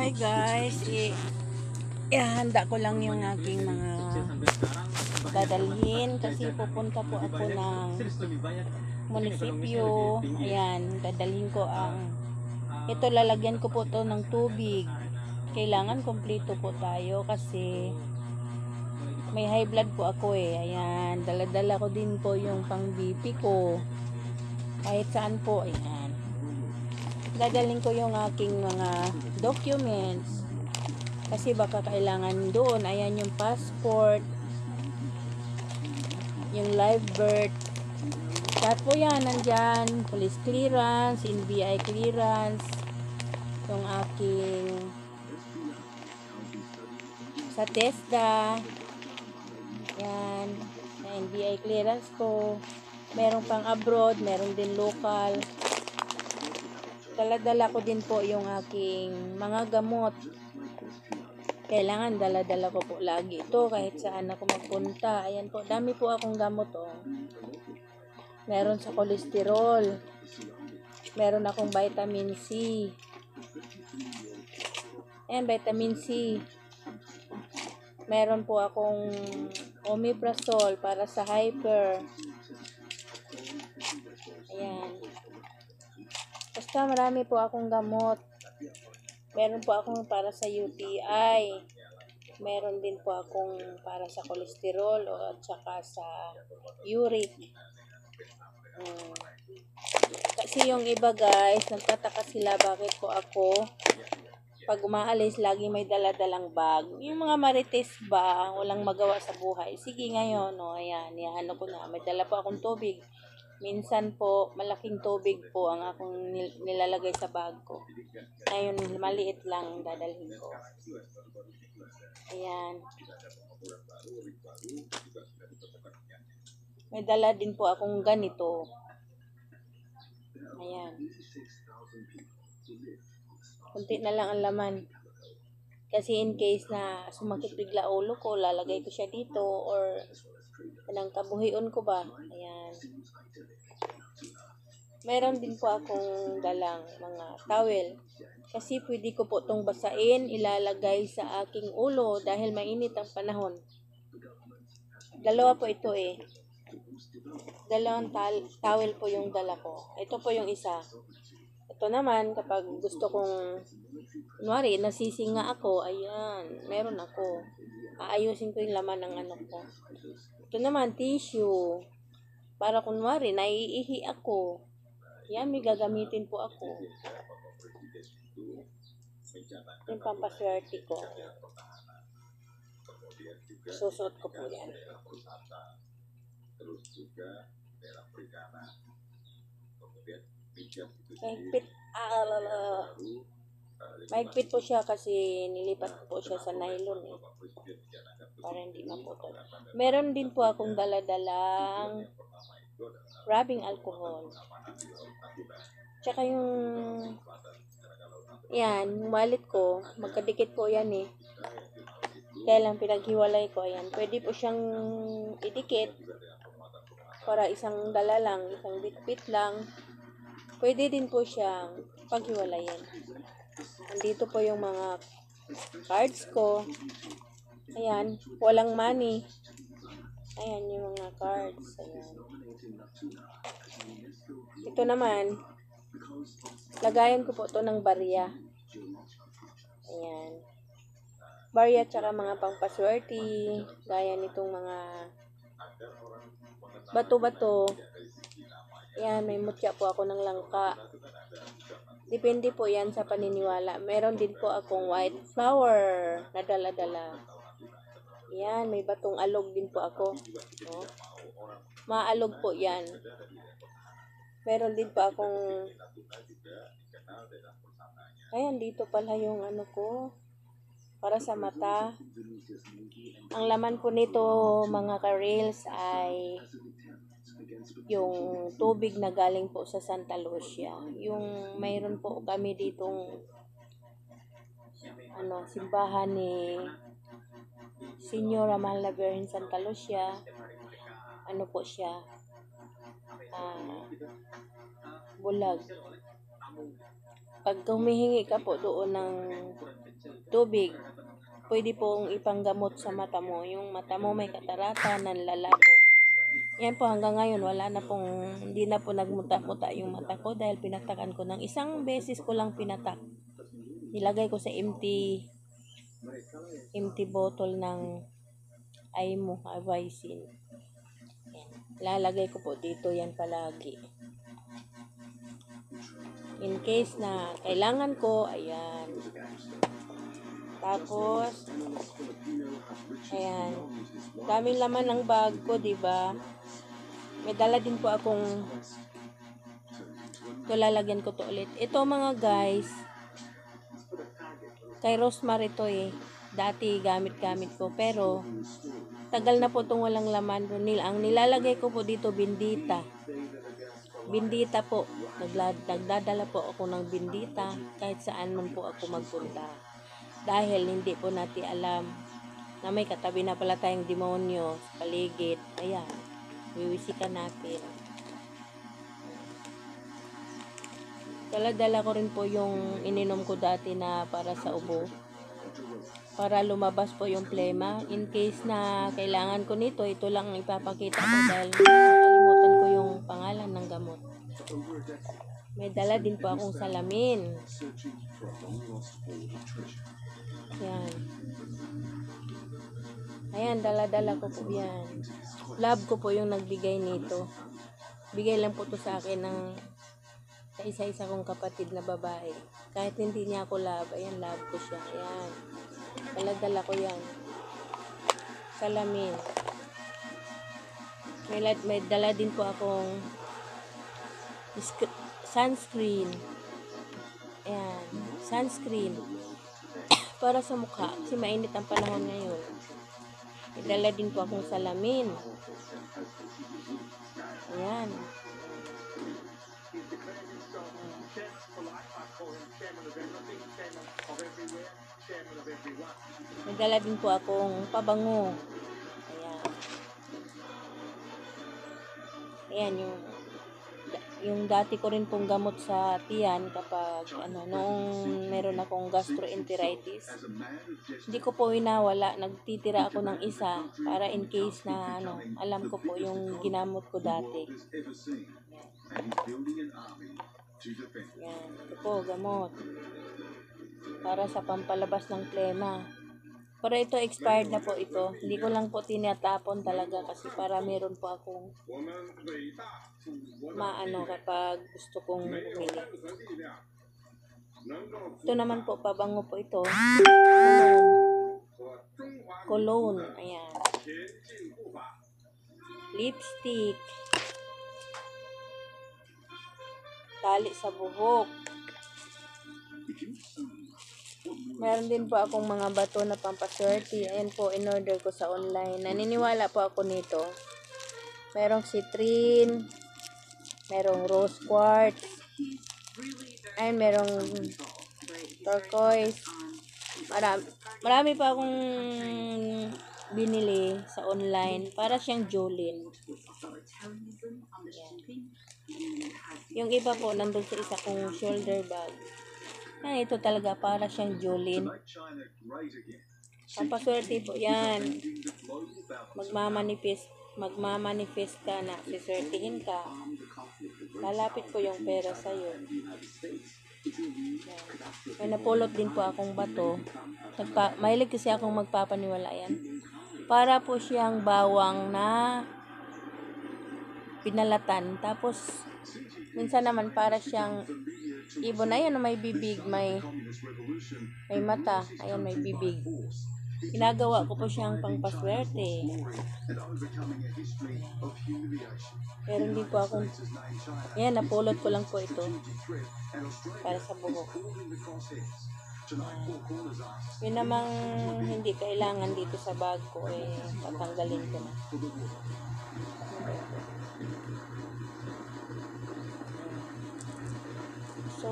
Hi guys, ihanda ko lang yung aking mga dadalhin kasi pupunta po ako ng munisipyo. Ayan, dadalhin ko ito lalagyan ko po to ng tubig. Kailangan kompleto po tayo kasi may high blood po ako eh. Ayan, dala-dala ko din po yung pang BP ko. Kahit saan po, ayan. Dadalhin ko yung aking mga documents. Kasi baka kailangan doon. Ayan yung passport. Yung live birth. Lahat po yan nandyan. Police clearance, NBI clearance. Yung aking sa TESDA. Yan. Yung NBI clearance ko. Meron pang abroad. Meron din local. Dala-dala ko din po yung aking mga gamot. Kailangan dala-dala ko po lagi ito kahit saan ako magpunta. Ayan po, dami po akong gamot oh. Meron sa kolesterol. Meron akong vitamin C. Ayan, vitamin C. Meron po akong omeprazole para sa hyper. Ayan. Basta marami po akong gamot. Meron po akong para sa UTI. Meron din po akong para sa kolesterol at saka sa uric. Kasi yung iba guys, nagtataka sila bakit po ako pag umaalis lagi may dala-dalang bag. Yung mga marites ba, walang magawa sa buhay. Sige ngayon, no, ayan, ano ko na, may dala po akong tubig. Minsan po, malaking tubig po ang akong nilalagay sa bag ko. Ngayon, maliit lang dadalhin ko. Ayan. May dala din po akong ganito. Ayan. Kunti na lang ang laman. Kasi in case na sumakit bigla ulo ko, lalagay ko siya dito or kanang kabuhion ko ba. Ayan. Meron din po akong dalang mga towel. Kasi pwede ko po itong basain, ilalagay sa aking ulo dahil mainit ang panahon. Dalawa po ito eh. Dalawang towel po yung dala ko. Ito po yung isa. Ito naman, kapag gusto kong, kunwari, nasisinga ako, ayan, meron ako. Aayusin ko yung laman ng ano ko. Ito naman, tissue. Para kunwari, naiihi ako. Yan, may gagamitin po ako. Yung pampaswerte ko. Susuot ko po yan. Mahigpit. Mahigpit po siya kasi nilipat po siya sa nylon eh. Para hindi maputol. Meron din po akong dala-dalang rubbing alcohol. Tsaka yung yan, wallet ko, magkadikit po yan eh. Kaya lang pinaghiwalay ko, ayan. Pwede po siyang idikit para isang dala lang, isang bitbit lang. Pwede din po siyang paghiwalayan. Andito po yung mga cards ko. Ayan, walang money. Ayan yung mga cards. Ayan. Ito naman, lagayan ko po ito ng barya. Ayan. Barya tsaka mga pangpaswerte. Gaya nitong mga bato-bato. Ayan, may mutya po ako ng langka. Depende po yan sa paniniwala. Meron din po akong white flower na dala-dala. Ayan, may batong alog din po ako. No? Maalog po yan. Meron din po akong ayan, dito pala yung ano ko. Para sa mata. Ang laman po nito, mga ka-reels, ay yung tubig na galing po sa Santa Lucia. Yung mayroon po kami ditong simbahan ni Señora Mahal na Birhen Santa Lucia. Ano po siya? Bulag. Pag humihingi ka po doon ng tubig. Pwede pong ipanggamot sa mata mo. Yung mata mo may katarata, nanlalabo. Yan po, hanggang ngayon, hindi na po nagmuta-muta yung mata ko dahil pinatakan ko ng isang beses ko lang pinatak. Nilagay ko sa empty bottle ng Aimo, Avicin. Lalagay ko po dito yan palagi. In case na kailangan ko, ayan. Tapos, ayan. Daming laman ng bag ko, diba? May dala din po akong ito, lalagyan ko to ulit. Ito mga guys, kay Rosemary to eh. Dati gamit-gamit ko. Pero, tagal na po itong walang laman. Ang nilalagay ko po dito, Bindita. Bindita po. Nagdadala po ako ng Bindita kahit saan man po ako magpunta. Dahil hindi po natin alam na may katabi na pala tayong demonyo sa paligid. Ayan, wiwisikan natin. Dala-dala ko rin po yung ininom ko dati na para sa ubo. Para lumabas po yung plema. In case na kailangan ko nito, ito lang ang ipapakita ko dahil nakalimutan ko yung pangalan ng gamot. May dala din po akong salamin. Yan. Ayan, dala-dala ko po yan. Love ko po yung nagbigay nito. Bigay lang po to sa akin ng sa isa-isa kong kapatid na babae. Kahit hindi niya ako love, ayan, love ko siya. Ayan. Dala-dala ko yan. Salamin. May dala din po akong sunscreen. Ayan. Sunscreen. Para sa mukha. Kasi mainit ang panahon ngayon. May dala din po akong salamin. Ayan. May dala din po akong pabango. Ayan. Ayan yung dati ko rin pong gamot sa tiyan kapag noong meron akong gastroenteritis. Hindi ko po winawala, nagtitira ako ng isa para in case na alam ko po yung ginamot ko dati. Yan, ito po gamot para sa pampalabas ng plema. Pero ito expired na po ito. Hindi ko lang po tinatapon talaga kasi para meron po akong kapag gusto kong bumili. Ito naman po, pabango po ito. Cologne. Ayan. Lipstick. Tali sa buhok. Meron din po akong mga bato na pampaswerte. Ayan po, in-order ko sa online. Naniniwala po ako nito. Merong citrine. Merong rose quartz. Ayan, merong turquoise. Marami pa akong binili sa online. Para siyang Jolene. Yung iba po, nandun sa isa kong shoulder bag. Ito talaga para siyang Jolene. Pampaswerte po yan. Magmamanifest ka na siswertihin ka. Lalapit po yung pera sa'yo. May napulot din po akong bato. Mahilig kasi akong magpapaniwala yan. Para po siyang bawang na pinalatan. Tapos minsan naman para siyang ibon. Ayan, may bibig, may mata. Ayan, may bibig. Ginagawa ko po siyang pangpaswerte. Pero hindi po akong... Ayan, napulot ko lang po ito. Para sa buhok. Yun namang hindi kailangan dito sa bag ko, tatanggalin ko na. So,